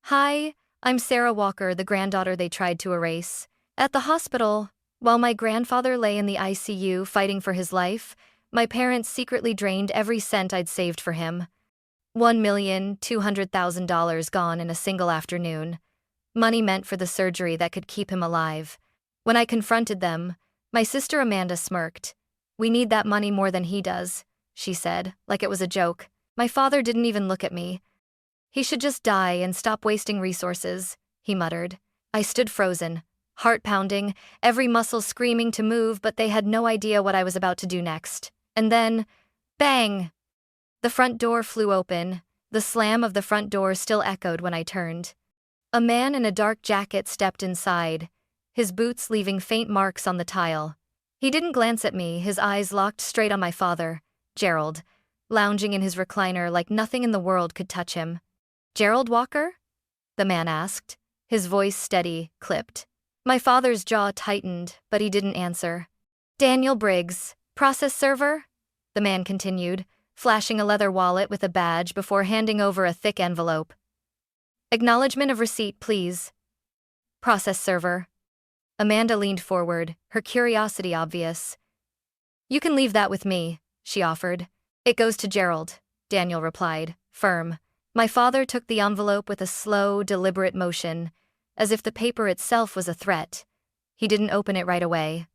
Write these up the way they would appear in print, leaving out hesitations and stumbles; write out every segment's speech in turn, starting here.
Hi, I'm Sarah Walker, the granddaughter they tried to erase. At the hospital, while my grandfather lay in the ICU fighting for his life, my parents secretly drained every cent I'd saved for him. $1,200,000 gone in a single afternoon. Money meant for the surgery that could keep him alive. When I confronted them, my sister Amanda smirked. "We need that money more than he does," she said, like it was a joke. My father didn't even look at me. "He should just die and stop wasting resources," he muttered. I stood frozen, heart pounding, every muscle screaming to move, but they had no idea what I was about to do next. And then, bang! The front door flew open. The slam of the front door still echoed when I turned. A man in a dark jacket stepped inside, his boots leaving faint marks on the tile. He didn't glance at me, his eyes locked straight on my father, Gerald, lounging in his recliner like nothing in the world could touch him. "Gerald Walker?" the man asked, his voice steady, clipped. My father's jaw tightened, but he didn't answer. "Daniel Briggs, process server?" the man continued, flashing a leather wallet with a badge before handing over a thick envelope. "Acknowledgement of receipt, please." "Process server." Amanda leaned forward, her curiosity obvious. "You can leave that with me," she offered. "It goes to Gerald," Daniel replied, firm. My father took the envelope with a slow, deliberate motion, as if the paper itself was a threat. He didn't open it right away.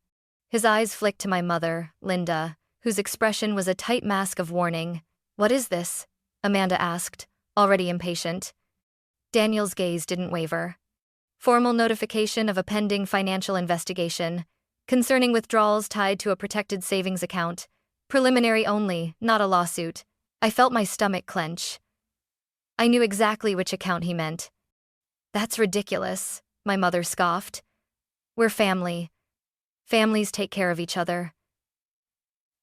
His eyes flicked to my mother, Linda, whose expression was a tight mask of warning. "What is this?" Amanda asked, already impatient. Daniel's gaze didn't waver. "Formal notification of a pending financial investigation, concerning withdrawals tied to a protected savings account. Preliminary only, not a lawsuit." I felt my stomach clench. I knew exactly which account he meant. "That's ridiculous," my mother scoffed. "We're family. Families take care of each other."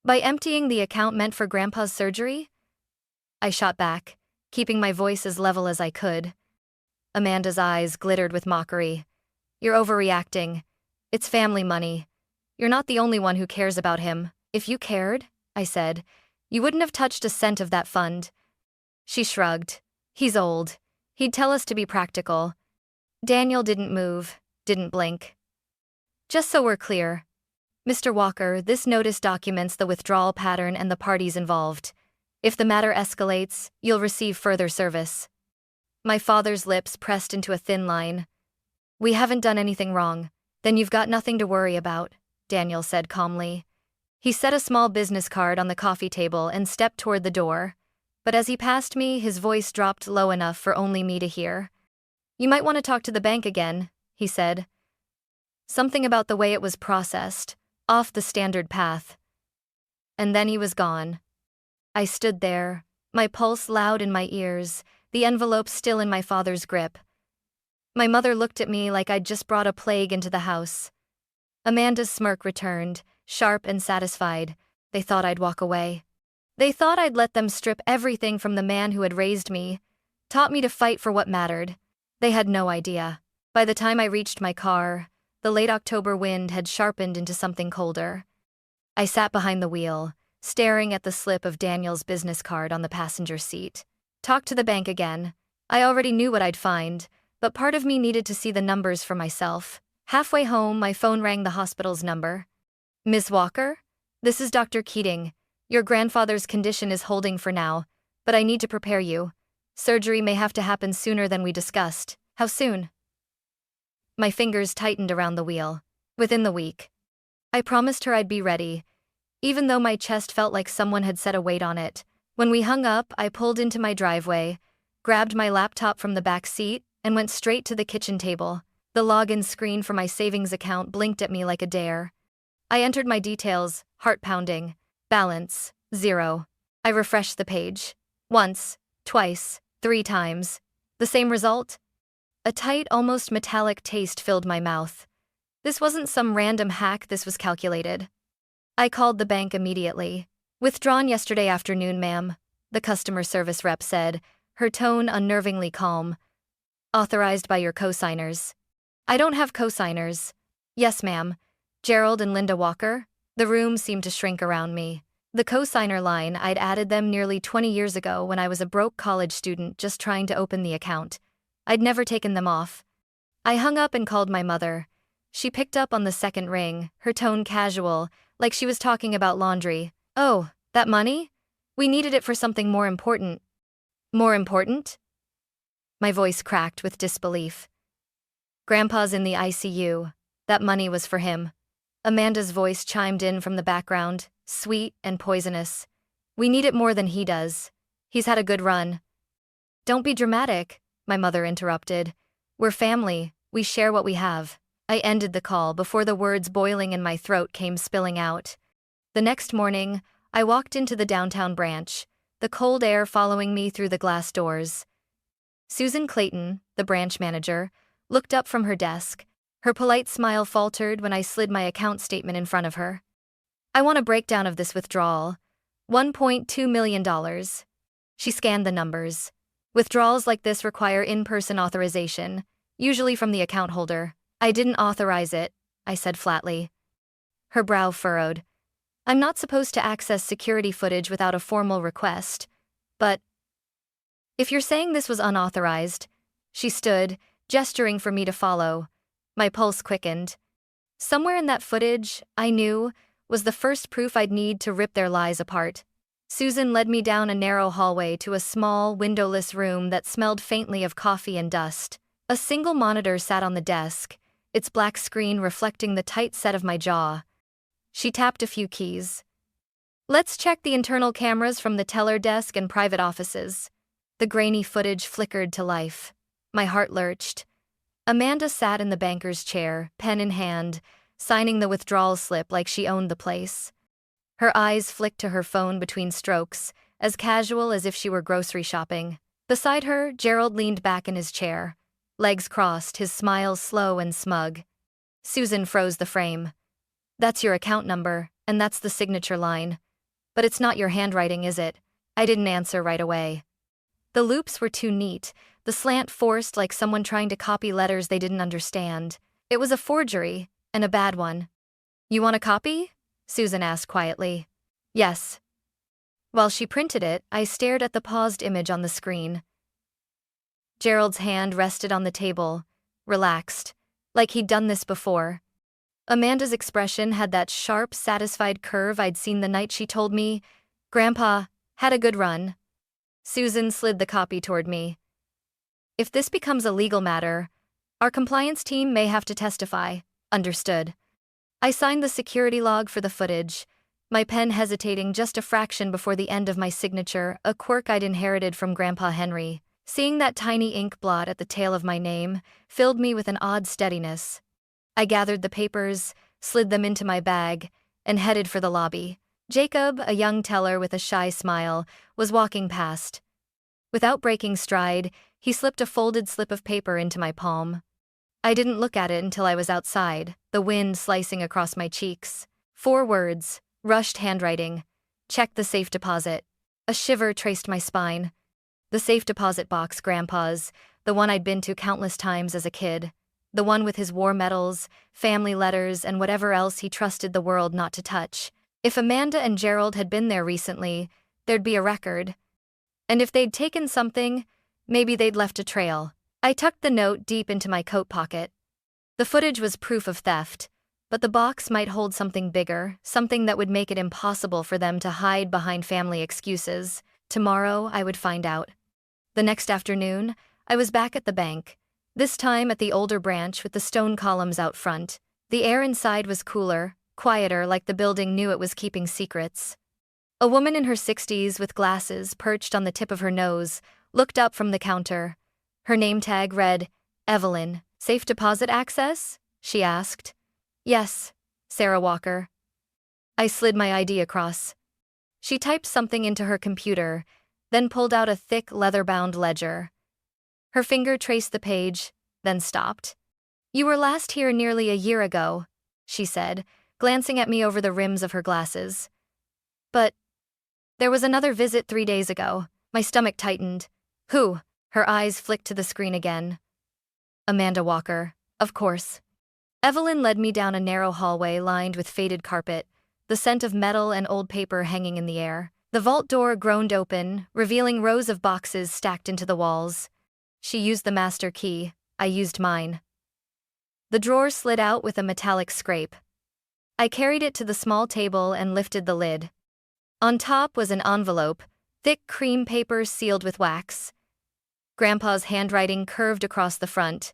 "By emptying the account meant for Grandpa's surgery?" I shot back, keeping my voice as level as I could. Amanda's eyes glittered with mockery. "You're overreacting. It's family money. You're not the only one who cares about him. If you cared," I said, "you wouldn't have touched a cent of that fund." She shrugged. "He's old. He'd tell us to be practical." Daniel didn't move, didn't blink. "Just so we're clear, Mr. Walker, this notice documents the withdrawal pattern and the parties involved. If the matter escalates, you'll receive further service." My father's lips pressed into a thin line. "We haven't done anything wrong. Then you've got nothing to worry about," Daniel said calmly. He set a small business card on the coffee table and stepped toward the door. But as he passed me, his voice dropped low enough for only me to hear. "You might want to talk to the bank again," he said. Something about the way it was processed, off the standard path. And then he was gone. I stood there, my pulse loud in my ears, the envelope still in my father's grip. My mother looked at me like I'd just brought a plague into the house. Amanda's smirk returned, sharp and satisfied. They thought I'd walk away. They thought I'd let them strip everything from the man who had raised me, taught me to fight for what mattered. They had no idea. By the time I reached my car, the late October wind had sharpened into something colder. I sat behind the wheel, staring at the slip of Daniel's business card on the passenger seat. Talk to the bank again. I already knew what I'd find, but part of me needed to see the numbers for myself. Halfway home, my phone rang the hospital's number. "Ms. Walker? This is Dr. Keating. Your grandfather's condition is holding for now, but I need to prepare you. Surgery may have to happen sooner than we discussed. How soon?" My fingers tightened around the wheel. "Within the week." I promised her I'd be ready, even though my chest felt like someone had set a weight on it. When we hung up, I pulled into my driveway, grabbed my laptop from the back seat, and went straight to the kitchen table. The login screen for my savings account blinked at me like a dare. I entered my details, heart pounding. Balance, 0. I refreshed the page. Once, twice, 3 times. The same result? A tight, almost metallic taste filled my mouth. This wasn't some random hack, this was calculated. I called the bank immediately. "Withdrawn yesterday afternoon, ma'am," the customer service rep said, her tone unnervingly calm. "Authorized by your co-signers." "I don't have co-signers." "Yes, ma'am. Gerald and Linda Walker." The room seemed to shrink around me. The co-signer line, I'd added them nearly 20 years ago when I was a broke college student just trying to open the account. I'd never taken them off. I hung up and called my mother. She picked up on the second ring, her tone casual, like she was talking about laundry. "Oh, that money? We needed it for something more important." "More important?" My voice cracked with disbelief. "Grandpa's in the ICU. That money was for him." Amanda's voice chimed in from the background, sweet and poisonous. "We need it more than he does. He's had a good run." "Don't be dramatic," my mother interrupted. "We're family, we share what we have." I ended the call before the words boiling in my throat came spilling out. The next morning, I walked into the downtown branch, the cold air following me through the glass doors. Susan Clayton, the branch manager, looked up from her desk. Her polite smile faltered when I slid my account statement in front of her. "I want a breakdown of this withdrawal. $1.2 million. She scanned the numbers. Withdrawals like this require in-person authorization, usually from the account holder. "I didn't authorize it," I said flatly. Her brow furrowed. "I'm not supposed to access security footage without a formal request. But if you're saying this was unauthorized..." She stood, gesturing for me to follow. My pulse quickened. Somewhere in that footage, I knew, was the first proof I'd need to rip their lies apart. Susan led me down a narrow hallway to a small, windowless room that smelled faintly of coffee and dust. A single monitor sat on the desk, its black screen reflecting the tight set of my jaw. She tapped a few keys. "Let's check the internal cameras from the teller desk and private offices." The grainy footage flickered to life. My heart lurched. Amanda sat in the banker's chair, pen in hand, signing the withdrawal slip like she owned the place. Her eyes flicked to her phone between strokes, as casual as if she were grocery shopping. Beside her, Gerald leaned back in his chair, legs crossed, his smile slow and smug. Susan froze the frame. "That's your account number, and that's the signature line. But it's not your handwriting, is it?" I didn't answer right away. The loops were too neat, the slant forced like someone trying to copy letters they didn't understand. It was a forgery, and a bad one. "You want a copy?" Susan asked quietly. "Yes." While she printed it, I stared at the paused image on the screen. Gerald's hand rested on the table, relaxed, like he'd done this before. Amanda's expression had that sharp, satisfied curve I'd seen the night she told me, "Grandpa had a good run." Susan slid the copy toward me. "If this becomes a legal matter, our compliance team may have to testify." Understood. I signed the security log for the footage, my pen hesitating just a fraction before the end of my signature, a quirk I'd inherited from Grandpa Henry. Seeing that tiny ink blot at the tail of my name filled me with an odd steadiness. I gathered the papers, slid them into my bag, and headed for the lobby. Jacob, a young teller with a shy smile, was walking past. Without breaking stride, he slipped a folded slip of paper into my palm. I didn't look at it until I was outside, the wind slicing across my cheeks. 4 words, rushed handwriting. "Check the safe deposit." A shiver traced my spine. The safe deposit box, Grandpa's, the one I'd been to countless times as a kid. The one with his war medals, family letters, and whatever else he trusted the world not to touch. If Amanda and Gerald had been there recently, there'd be a record. And if they'd taken something, maybe they'd left a trail. I tucked the note deep into my coat pocket. The footage was proof of theft, but the box might hold something bigger, something that would make it impossible for them to hide behind family excuses. Tomorrow, I would find out. The next afternoon, I was back at the bank, this time at the older branch with the stone columns out front. The air inside was cooler, quieter, like the building knew it was keeping secrets. A woman in her 60s with glasses perched on the tip of her nose looked up from the counter. Her name tag read, "Evelyn. Safe deposit access?" she asked. "Yes, Sarah Walker." I slid my ID across. She typed something into her computer, then pulled out a thick leather-bound ledger. Her finger traced the page, then stopped. "You were last here nearly a year ago," she said, glancing at me over the rims of her glasses. "But there was another visit 3 days ago." My stomach tightened. "Who?" Her eyes flicked to the screen again. "Amanda Walker, of course." Evelyn led me down a narrow hallway lined with faded carpet, the scent of metal and old paper hanging in the air. The vault door groaned open, revealing rows of boxes stacked into the walls. She used the master key, I used mine. The drawer slid out with a metallic scrape. I carried it to the small table and lifted the lid. On top was an envelope, thick cream paper sealed with wax. Grandpa's handwriting curved across the front.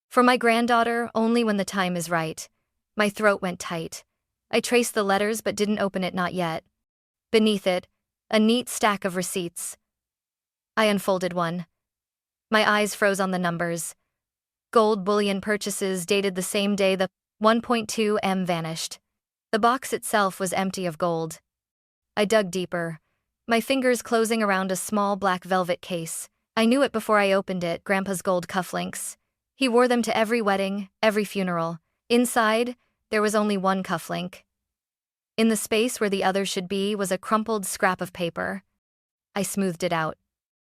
For my granddaughter, only when the time is right. My throat went tight. I traced the letters but didn't open it, not yet. Beneath it, a neat stack of receipts. I unfolded one. My eyes froze on the numbers. Gold bullion purchases dated the same day the 1.2 M vanished. The box itself was empty of gold. I dug deeper, my fingers closing around a small black velvet case. I knew it before I opened it, Grandpa's gold cufflinks. He wore them to every wedding, every funeral. Inside, there was only one cufflink. In the space where the other should be was a crumpled scrap of paper. I smoothed it out.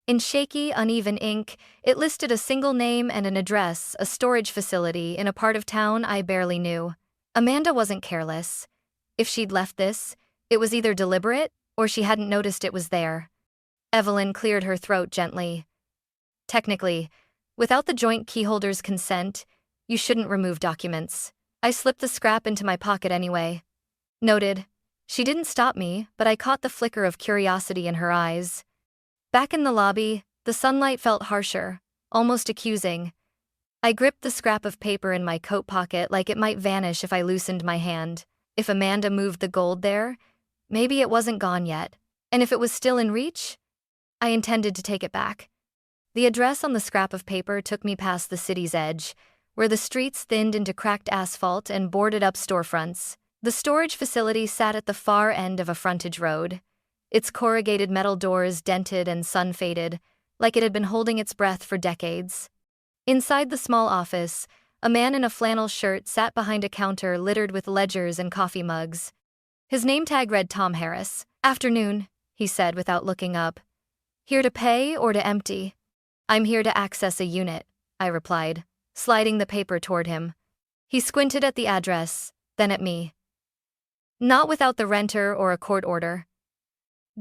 In shaky, uneven ink, it listed a single name and an address, a storage facility in a part of town I barely knew. Amanda wasn't careless. If she'd left this, it was either deliberate or she hadn't noticed it was there. Evelyn cleared her throat gently. Technically, without the joint keyholder's consent, you shouldn't remove documents. I slipped the scrap into my pocket anyway. Noted. She didn't stop me, but I caught the flicker of curiosity in her eyes. Back in the lobby, the sunlight felt harsher, almost accusing. I gripped the scrap of paper in my coat pocket like it might vanish if I loosened my hand. If Amanda moved the gold there, maybe it wasn't gone yet. And if it was still in reach, I intended to take it back. The address on the scrap of paper took me past the city's edge, where the streets thinned into cracked asphalt and boarded-up storefronts. The storage facility sat at the far end of a frontage road, its corrugated metal doors dented and sun-faded, like it had been holding its breath for decades. Inside the small office, a man in a flannel shirt sat behind a counter littered with ledgers and coffee mugs. His name tag read Tom Harris. "Afternoon," he said without looking up. "Here to pay or to empty?" "I'm here to access a unit," I replied, sliding the paper toward him. He squinted at the address, then at me. "Not without the renter or a court order."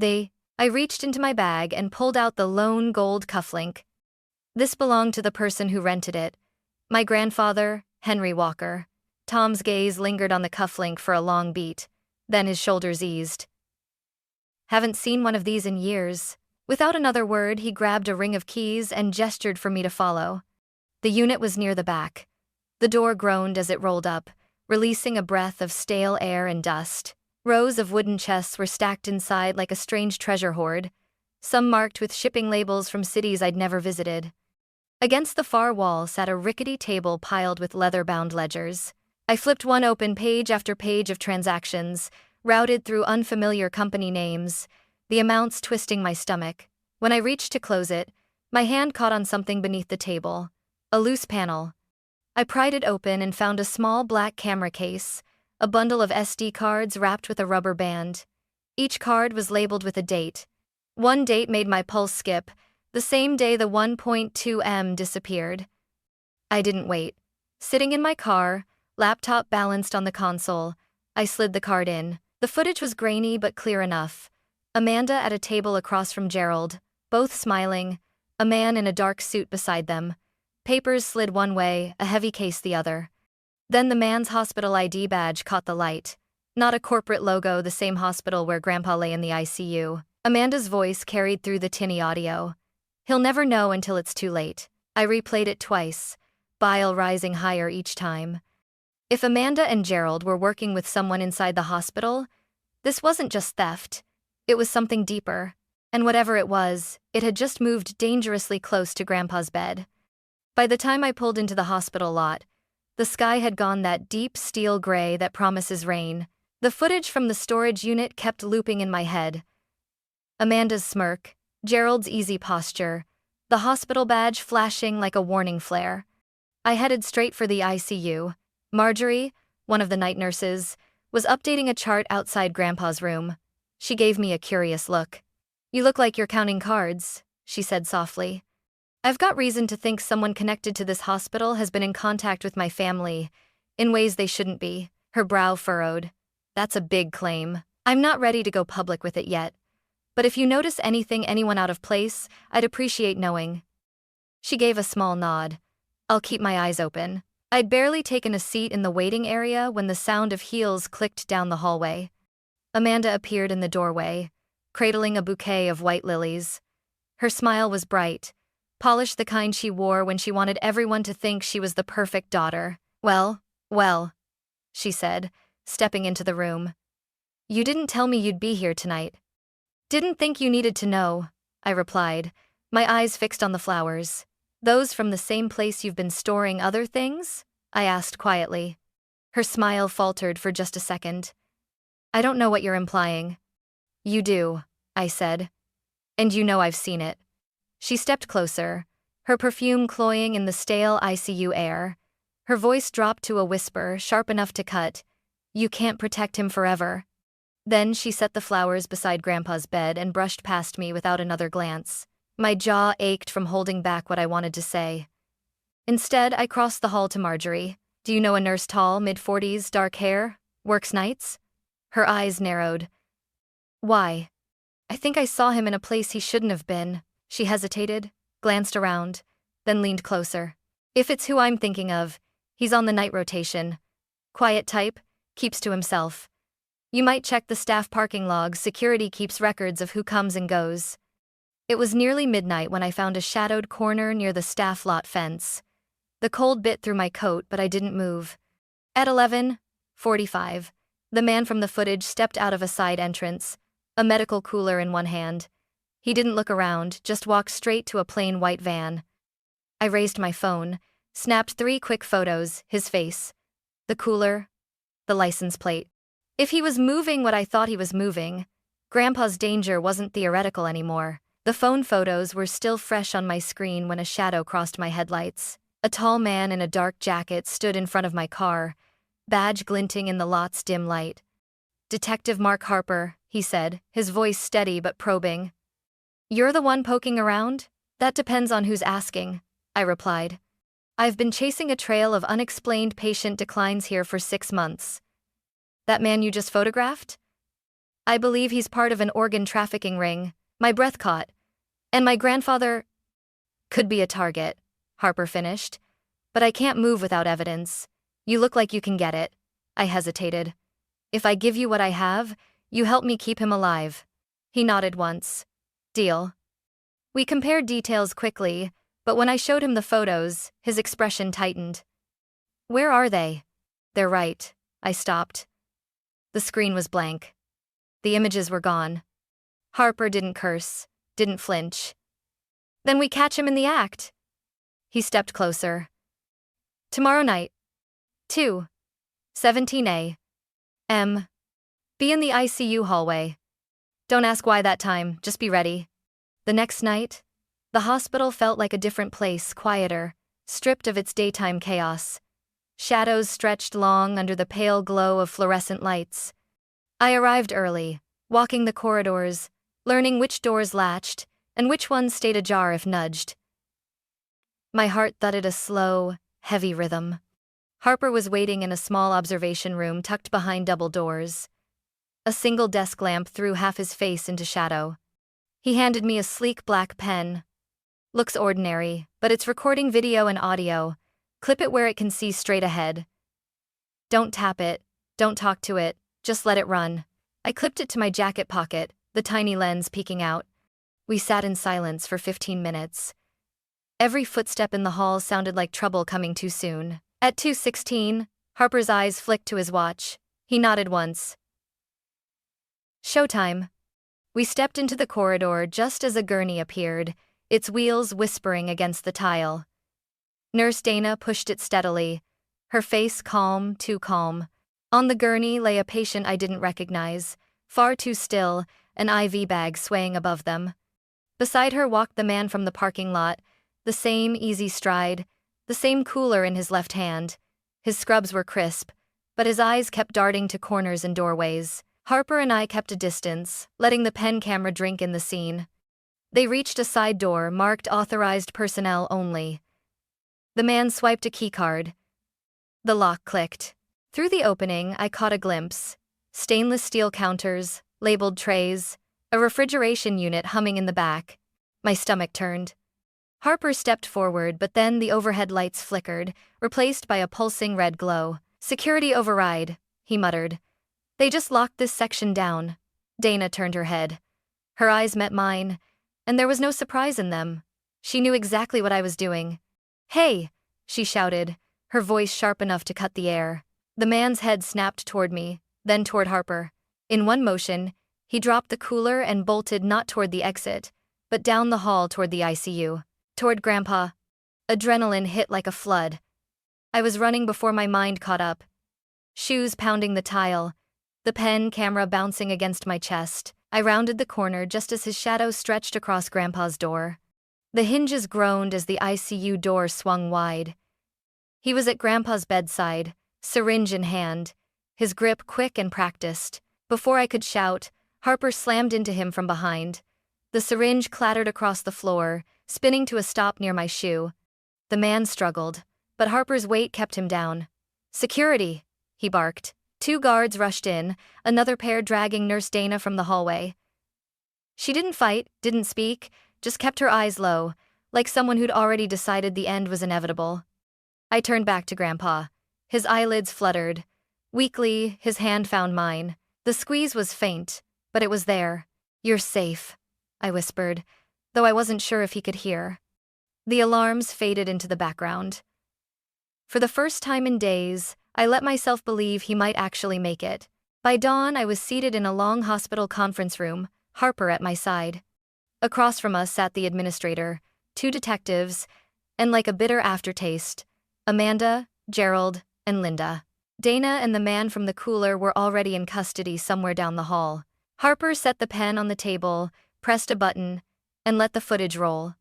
I reached into my bag and pulled out the lone gold cufflink. This belonged to the person who rented it, my grandfather, Henry Walker. Tom's gaze lingered on the cufflink for a long beat, then his shoulders eased. "Haven't seen one of these in years." Without another word, he grabbed a ring of keys and gestured for me to follow. The unit was near the back. The door groaned as it rolled up, releasing a breath of stale air and dust. Rows of wooden chests were stacked inside like a strange treasure hoard, some marked with shipping labels from cities I'd never visited. Against the far wall sat a rickety table piled with leather-bound ledgers. I flipped one open, page after page of transactions, routed through unfamiliar company names, the amounts twisting my stomach. When I reached to close it, my hand caught on something beneath the table, a loose panel. I pried it open and found a small black camera case, a bundle of SD cards wrapped with a rubber band. Each card was labeled with a date. One date made my pulse skip, the same day the 1.2 M disappeared. I didn't wait. Sitting in my car, laptop balanced on the console, I slid the card in. The footage was grainy but clear enough. Amanda at a table across from Gerald, both smiling, a man in a dark suit beside them. Papers slid one way, a heavy case the other. Then the man's hospital ID badge caught the light. Not a corporate logo, the same hospital where Grandpa lay in the ICU. Amanda's voice carried through the tinny audio. "He'll never know until it's too late." I replayed it twice, bile rising higher each time. If Amanda and Gerald were working with someone inside the hospital, this wasn't just theft. It was something deeper. And whatever it was, it had just moved dangerously close to Grandpa's bed. By the time I pulled into the hospital lot, the sky had gone that deep steel gray that promises rain. The footage from the storage unit kept looping in my head. Amanda's smirk, Gerald's easy posture, the hospital badge flashing like a warning flare. I headed straight for the ICU. Marjorie, one of the night nurses, was updating a chart outside Grandpa's room. She gave me a curious look. "You look like you're counting cards," she said softly. "I've got reason to think someone connected to this hospital has been in contact with my family, in ways they shouldn't be." Her brow furrowed. "That's a big claim. I'm not ready to go public with it yet. But if you notice anyone out of place, I'd appreciate knowing." She gave a small nod. I'll keep my eyes open. I'd barely taken a seat in the waiting area when the sound of heels clicked down the hallway. Amanda appeared in the doorway, cradling a bouquet of white lilies. Her smile was bright, polished the kind she wore when she wanted everyone to think she was the perfect daughter. Well, she said, stepping into the room. You didn't tell me you'd be here tonight. Didn't think you needed to know, I replied, my eyes fixed on the flowers. Those from the same place you've been storing other things? I asked quietly. Her smile faltered for just a second. I don't know what you're implying. You do, I said. And you know I've seen it. She stepped closer, her perfume cloying in the stale ICU air. Her voice dropped to a whisper, sharp enough to cut. You can't protect him forever. Then she set the flowers beside Grandpa's bed and brushed past me without another glance. My jaw ached from holding back what I wanted to say. Instead, I crossed the hall to Marjorie. Do you know a nurse tall, mid-40s, dark hair, works nights? Her eyes narrowed. Why? I think I saw him in a place he shouldn't have been. She hesitated, glanced around, then leaned closer. If it's who I'm thinking of, he's on the night rotation. Quiet type, keeps to himself. You might check the staff parking logs, security keeps records of who comes and goes. It was nearly midnight when I found a shadowed corner near the staff lot fence. The cold bit through my coat, but I didn't move. At 11:45, the man from the footage stepped out of a side entrance, a medical cooler in one hand. He didn't look around, just walked straight to a plain white van. I raised my phone, snapped 3 quick photos, his face, the cooler, the license plate. If he was moving what I thought he was moving, Grandpa's danger wasn't theoretical anymore. The phone photos were still fresh on my screen when a shadow crossed my headlights. A tall man in a dark jacket stood in front of my car, badge glinting in the lot's dim light. Detective Mark Harper, he said, his voice steady but probing. You're the one poking around? That depends on who's asking, I replied. I've been chasing a trail of unexplained patient declines here for 6 months. That man you just photographed? I believe he's part of an organ trafficking ring. My breath caught. And my grandfather could be a target, Harper finished. But I can't move without evidence. You look like you can get it. I hesitated. If I give you what I have, you help me keep him alive. He nodded once. Deal. We compared details quickly, but when I showed him the photos, his expression tightened. Where are they? They're right. I stopped. The screen was blank. The images were gone. Harper didn't curse, didn't flinch. Then we catch him in the act. He stepped closer. Tomorrow night. 2:17 a.m. Be in the ICU hallway. Don't ask why that time, just be ready. The next night, the hospital felt like a different place, quieter, stripped of its daytime chaos. Shadows stretched long under the pale glow of fluorescent lights. I arrived early, walking the corridors, learning which doors latched and which ones stayed ajar if nudged. My heart thudded a slow, heavy rhythm. Harper was waiting in a small observation room tucked behind double doors. A single desk lamp threw half his face into shadow. He handed me a sleek black pen. Looks ordinary, but it's recording video and audio. Clip it where it can see straight ahead. Don't tap it, don't talk to it, just let it run. I clipped it to my jacket pocket, the tiny lens peeking out. We sat in silence for 15 minutes. Every footstep in the hall sounded like trouble coming too soon. At 2:16, Harper's eyes flicked to his watch. He nodded once. Showtime. We stepped into the corridor just as a gurney appeared, its wheels whispering against the tile. Nurse Dana pushed it steadily, her face calm, too calm. On the gurney lay a patient I didn't recognize, far too still, an IV bag swaying above them. Beside her walked the man from the parking lot, the same easy stride, the same cooler in his left hand. His scrubs were crisp, but his eyes kept darting to corners and doorways. Harper and I kept a distance, letting the pen camera drink in the scene. They reached a side door marked Authorized Personnel Only. The man swiped a keycard. The lock clicked. Through the opening, I caught a glimpse. Stainless steel counters, labeled trays, a refrigeration unit humming in the back. My stomach turned. Harper stepped forward, but then the overhead lights flickered, replaced by a pulsing red glow. "Security override," he muttered. "They just locked this section down." Dana turned her head. Her eyes met mine, and there was no surprise in them. She knew exactly what I was doing. "Hey!" she shouted, her voice sharp enough to cut the air. The man's head snapped toward me, then toward Harper. In one motion, he dropped the cooler and bolted not toward the exit, but down the hall toward the ICU. Toward Grandpa. Adrenaline hit like a flood. I was running before my mind caught up. Shoes pounding the tile, the pen camera bouncing against my chest. I rounded the corner just as his shadow stretched across Grandpa's door. The hinges groaned as the ICU door swung wide. He was at Grandpa's bedside, syringe in hand, his grip quick and practiced. Before I could shout, Harper slammed into him from behind. The syringe clattered across the floor, spinning to a stop near my shoe. The man struggled, but Harper's weight kept him down. "Security!" he barked. 2 guards rushed in, another pair dragging Nurse Dana from the hallway. She didn't fight, didn't speak, just kept her eyes low, like someone who'd already decided the end was inevitable. I turned back to Grandpa. His eyelids fluttered. Weakly, his hand found mine. The squeeze was faint, but it was there. "You're safe," I whispered, though I wasn't sure if he could hear. The alarms faded into the background. For the first time in days, I let myself believe he might actually make it. By dawn, I was seated in a long hospital conference room, Harper at my side. Across from us sat the administrator, 2 detectives, and like a bitter aftertaste, Amanda, Gerald, and Linda. Dana and the man from the cooler were already in custody somewhere down the hall. Harper set the pen on the table, pressed a button, and let the footage roll.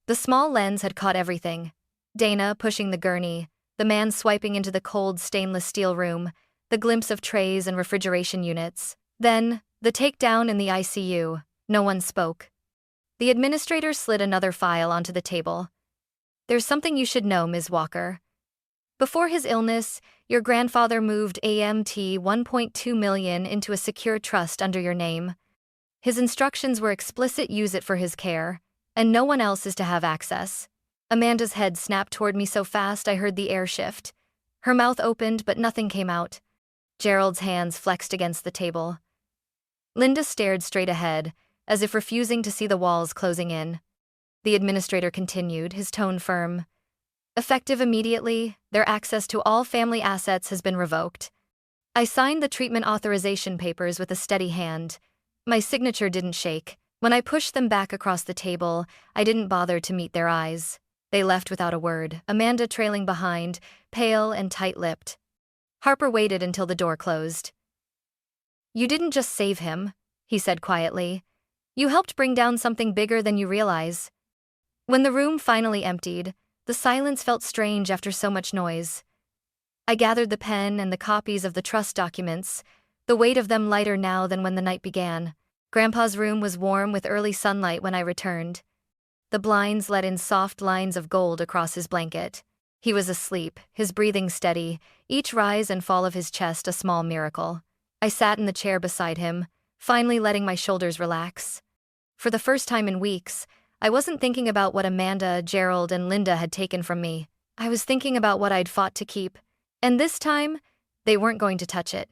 The small lens had caught everything. Dana pushing the gurney, the man swiping into the cold stainless steel room, the glimpse of trays and refrigeration units. Then, the takedown in the ICU. No one spoke. The administrator slid another file onto the table. "There's something you should know, Ms. Walker. Before his illness, your grandfather moved AMT 1.2 million into a secure trust under your name. His instructions were explicit: use it for his care, and no one else is to have access." Amanda's head snapped toward me so fast I heard the air shift. Her mouth opened, but nothing came out. Gerald's hands flexed against the table. Linda stared straight ahead, as if refusing to see the walls closing in. The administrator continued, his tone firm. "Effective immediately, their access to all family assets has been revoked." I signed the treatment authorization papers with a steady hand. My signature didn't shake. When I pushed them back across the table, I didn't bother to meet their eyes. They left without a word, Amanda trailing behind, pale and tight-lipped. Harper waited until the door closed. "You didn't just save him," he said quietly. "You helped bring down something bigger than you realize." When the room finally emptied, the silence felt strange after so much noise. I gathered the pen and the copies of the trust documents, the weight of them lighter now than when the night began. Grandpa's room was warm with early sunlight when I returned. The blinds let in soft lines of gold across his blanket. He was asleep, his breathing steady, each rise and fall of his chest a small miracle. I sat in the chair beside him, finally letting my shoulders relax. For the first time in weeks, I wasn't thinking about what Amanda, Gerald, and Linda had taken from me. I was thinking about what I'd fought to keep, and this time, they weren't going to touch it.